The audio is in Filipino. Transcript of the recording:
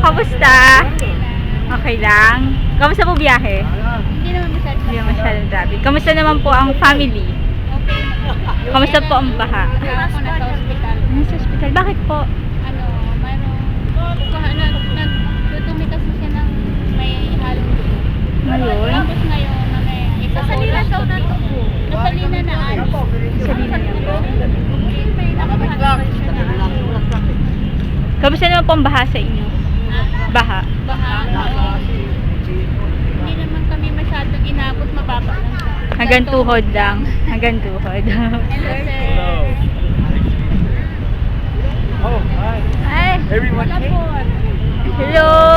kamusta? Okay lang. Kamusta po biyahe? Hindi naman masyadong Hindi naman masyadong grabe. Kamusta naman po ang family? okay naman. Kamusta po ang baha? Ako nasa ospital. Nasa hospital. Bakit po? Ano, nagdudumi kasi siya ng may halong dugo. Ngayon? Tapos ngayon, na may ikakulang sa dugo. Nasalina na alis. Salina niya po. May nakapagpapal siya na Kamusta naman po ang baha sa inyo? Baha. baha. Hindi naman kami masyadong inabot, mababa lang siya. Hanggang tuhod lang. Hanggang tuhod. Hello, sir. Oh, hi. Ay, Everyone Wala came? po. hello!